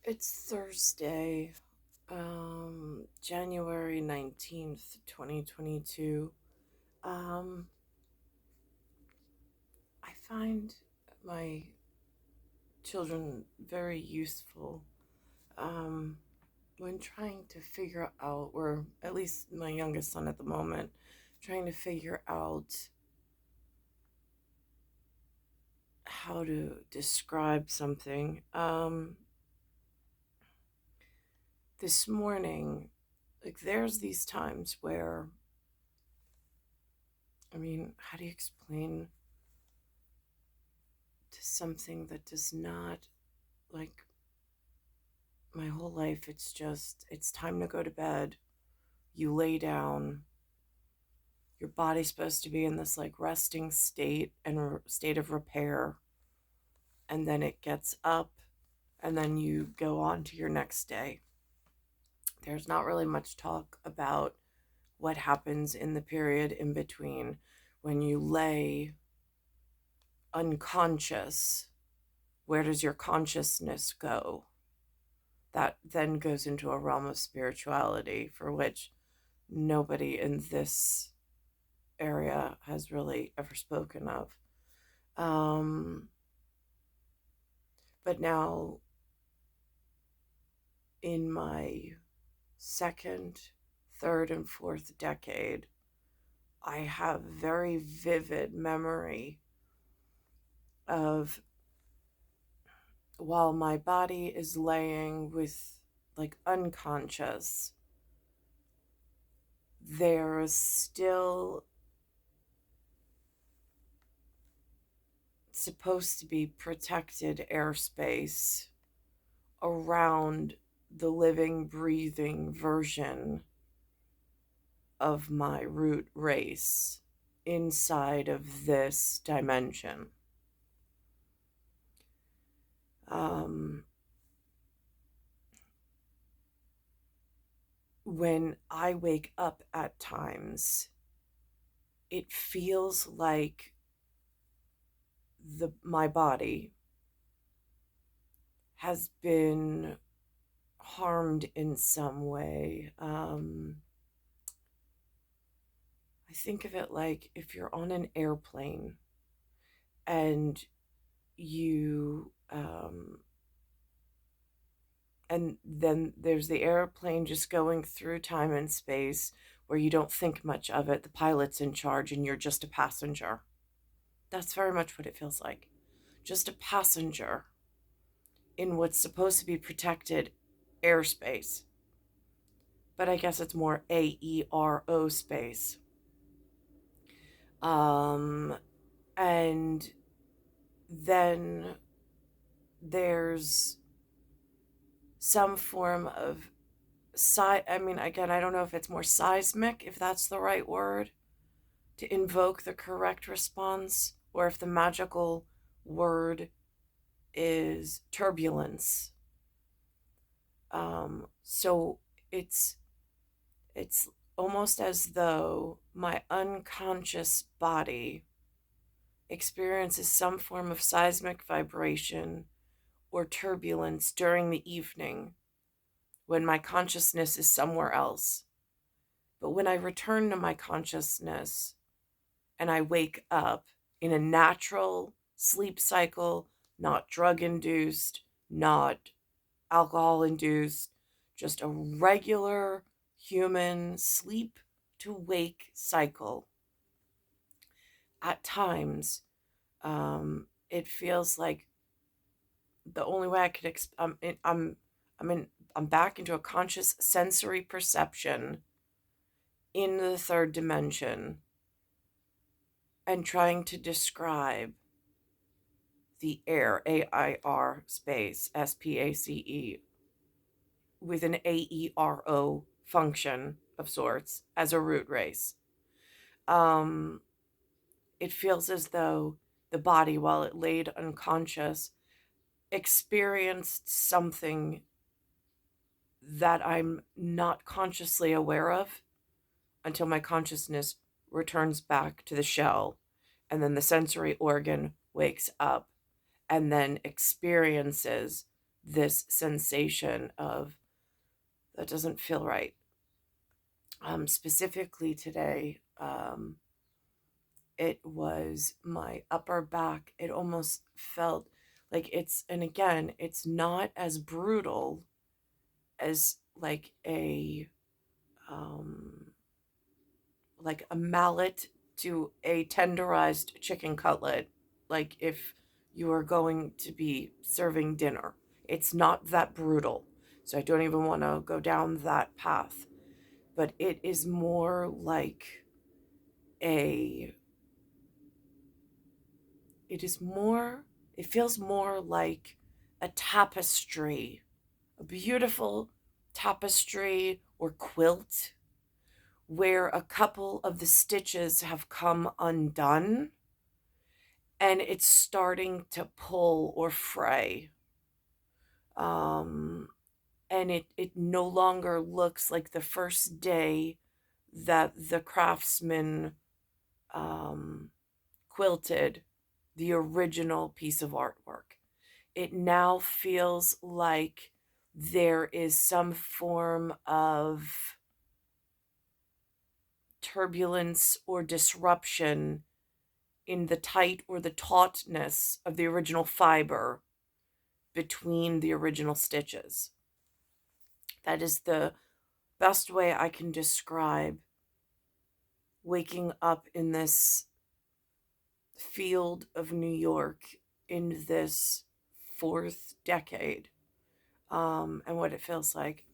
It's Thursday, January 19th, 2022. Um, I find my children very useful um, when trying to figure out, or at least my youngest son at the moment, trying to figure out how to describe something. This morning, like, there's these times where, how do you explain to something that does not, like, my whole life, it's time to go to bed. You lay down. Your body's supposed to be in this like resting state and state of repair. And then it gets up and then you go on to your next day. There's not really much talk about what happens in the period in between when you lay unconscious. Where does your consciousness go? That then goes into a realm of spirituality for which nobody in this area has really ever spoken of. Um, but now, in my second, third, and fourth decade, I have very vivid memory of while my body is laying with like unconscious, there's still supposed to be protected airspace around the living, breathing version of my root race inside of this dimension. Um, when I wake up at times, it feels like my body has been harmed in some way. I think of it like if you're on an airplane and you and then there's the airplane just going through time and space where you don't think much of it. The pilot's in charge and you're just a passenger. That's very much what it feels like. Just a passenger in what's supposed to be protected airspace. But I guess it's more AERO space. Um, and then there's some form of again, I don't know if it's more seismic, if that's the right word, to invoke the correct response, or if the magical word is turbulence. So it's almost as though my unconscious body experiences some form of seismic vibration or turbulence during the evening when my consciousness is somewhere else. But when I return to my consciousness and I wake up in a natural sleep cycle, not drug induced, not alcohol induced, just a regular human sleep to wake cycle. At times, it feels like the only way I could I'm back into a conscious sensory perception in the third dimension and trying to describe the air, AIR space, SPACE, with an AERO function of sorts as a root race. It feels as though the body, while it laid unconscious, experienced something that I'm not consciously aware of until my consciousness returns back to the shell. And then the sensory organ wakes up and then experiences this sensation of that doesn't feel right. Specifically today, it was my upper back. It almost felt like and again, it's not as brutal as um, like a mallet to a tenderized chicken cutlet, like if you are going to be serving dinner. It's not that brutal. So I don't even want to go down that path. But it is more like a, it is more, it feels more like a tapestry, a beautiful tapestry or quilt where a couple of the stitches have come undone and it's starting to pull or fray. Um, and it no longer looks like the first day that the craftsman um, quilted the original piece of artwork. It now feels like there is some form of turbulence or disruption in the tight or the tautness of the original fiber between the original stitches. That is the best way I can describe waking up in this field of New York in this fourth decade, and what it feels like.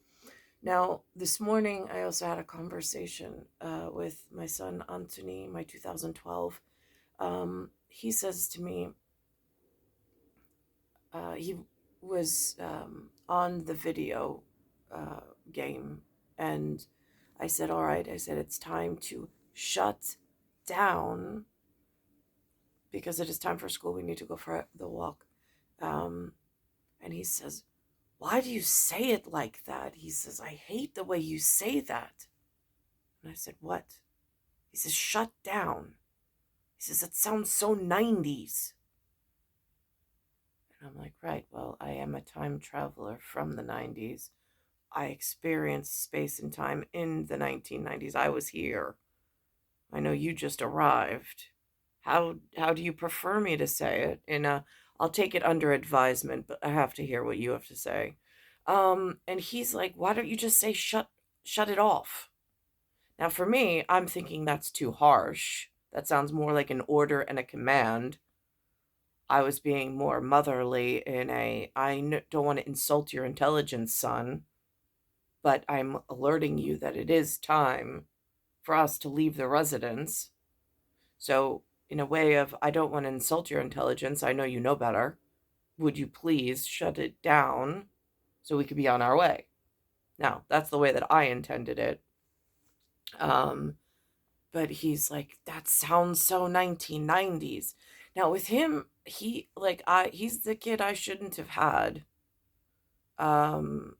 Now, this morning, I also had a conversation with my son, Anthony, my 2012. He says to me, he was on the video game, and I said, all right, I said, it's time to shut down because it is time for school. We need to go for the walk. And he says, why do you say it like that? He says, I hate the way you say that. And I said, what? He says, shut down. He says, it sounds so 90s. And I'm like, right, well, I am a time traveler from the 90s. I experienced space and time in the 1990s. I was here. I know you just arrived. How do you prefer me to say it? I'll take it under advisement, but I have to hear what you have to say. And he's like, why don't you just say shut it off? Now for me, I'm thinking that's too harsh. That sounds more like an order and a command. I was being more motherly in don't want to insult your intelligence, son, but I'm alerting you that it is time for us to leave the residence. So, in a way of, I don't want to insult your intelligence, I know you know better. Would you please shut it down so we could be on our way? Now, that's the way that I intended it. But he's like, that sounds so 1990s. Now, with him, he's the kid I shouldn't have had. Um,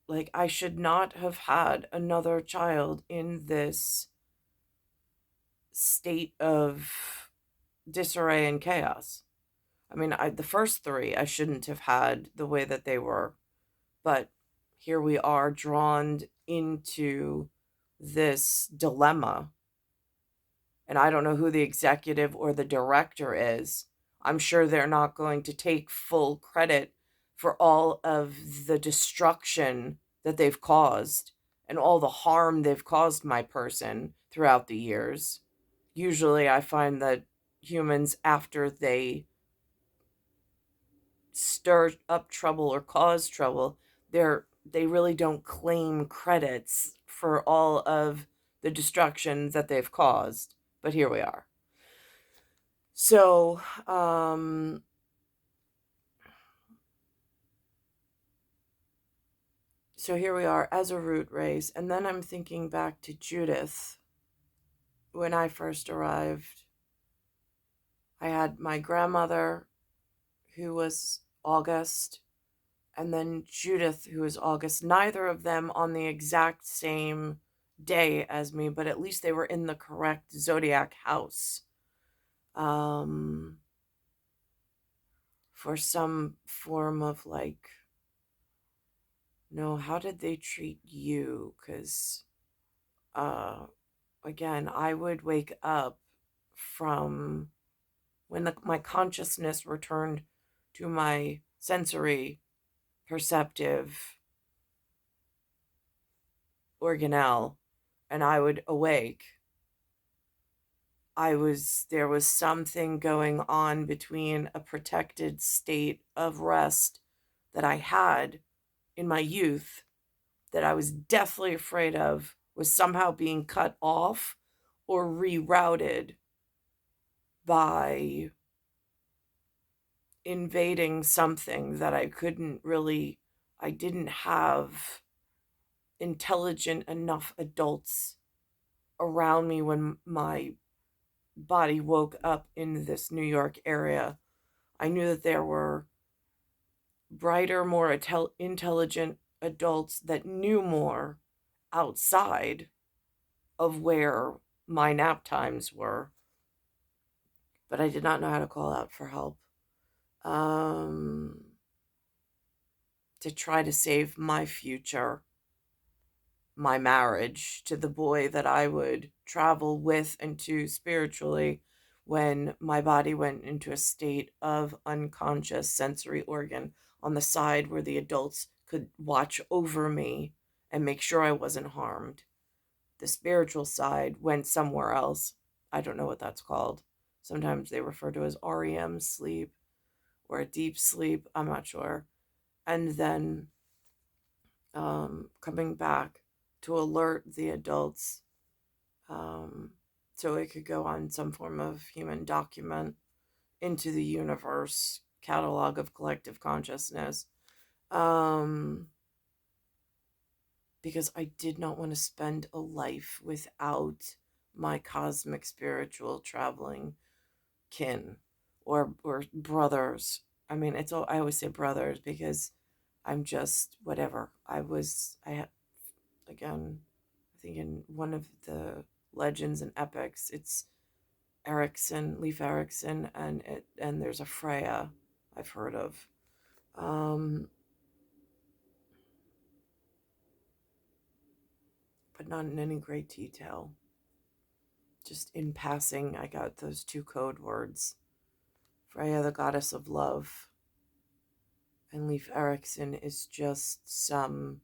like, I should not have had another child in this state of disarray and chaos. I mean, the first three I shouldn't have had the way that they were, but here we are drawn into this dilemma, and I don't know who the executive or the director is. I'm sure they're not going to take full credit for all of the destruction that they've caused and all the harm they've caused my person throughout the years. Usually I find that humans, after they stir up trouble or cause trouble, they really don't claim credits for all of the destruction that they've caused. But here we are. So, here we are as a root race. And then I'm thinking back to Judith. When I first arrived, I had my grandmother, who was August, and then Judith, who is August. Neither of them on the exact same day as me, but at least they were in the correct zodiac house. for some form of like, no, how did they treat you? Because, uh, again, I would wake up from when my consciousness returned to my sensory perceptive organelle and I would awake. There was something going on between a protected state of rest that I had in my youth that I was deathly afraid of was somehow being cut off or rerouted by invading something that I didn't have intelligent enough adults around me when my body woke up in this New York area. I knew that there were brighter, more intelligent adults that knew more outside of where my nap times were, but I did not know how to call out for help. To try to save my future, my marriage to the boy that I would travel with and to spiritually when my body went into a state of unconscious sensory organ on the side where the adults could watch over me and make sure I wasn't harmed. The spiritual side went somewhere else. I don't know what that's called. Sometimes they refer to as REM sleep or a deep sleep. I'm not sure. And then coming back to alert the adults um, so it could go on some form of human document into the universe catalog of collective consciousness. Because I did not want to spend a life without my cosmic spiritual traveling kin or brothers. I mean, I always say brothers because I'm just whatever. Again, I think in one of the legends and epics, it's Leif Erikson, and there's a Freya I've heard of. But not in any great detail. Just in passing, I got those two code words. Freya, the goddess of love, and Leif Erikson is just some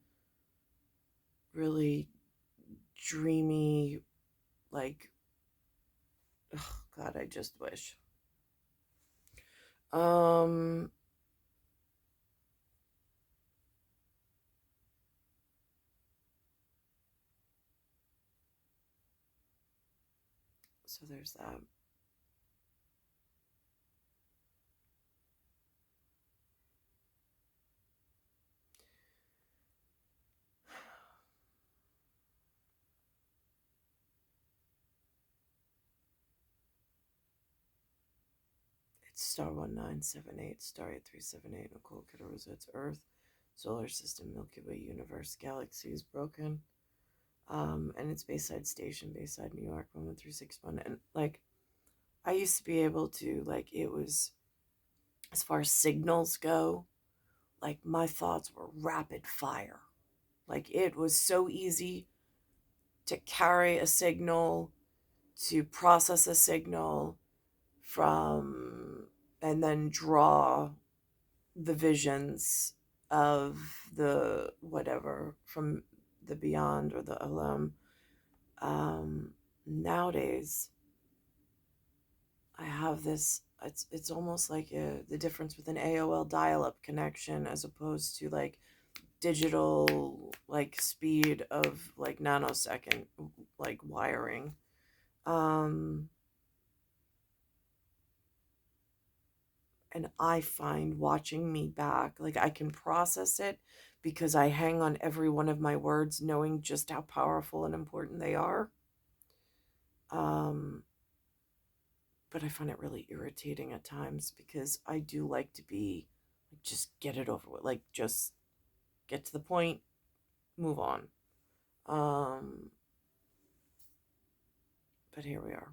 really dreamy, like, oh God, I just wish. So there's that. It's star 1978, star 8378, Nicole, Cattaruzza, it's Earth, solar system, Milky Way, universe, galaxy is broken. And it's Bayside Station, Bayside, New York, 11361. And like, I used to be able to, like, it was, as far as signals go, like, my thoughts were rapid fire. Like, it was so easy to carry a signal, to process a signal from, and then draw the visions of the whatever from the beyond or the Olam. Nowadays, I have this. It's almost like the difference with an AOL dial-up connection as opposed to like digital like speed of like nanosecond like wiring. And I find watching me back, like I can process it because I hang on every one of my words, knowing just how powerful and important they are. Um, but I find it really irritating at times because I do like to be like, just get it over with, like just get to the point, move on. But here we are.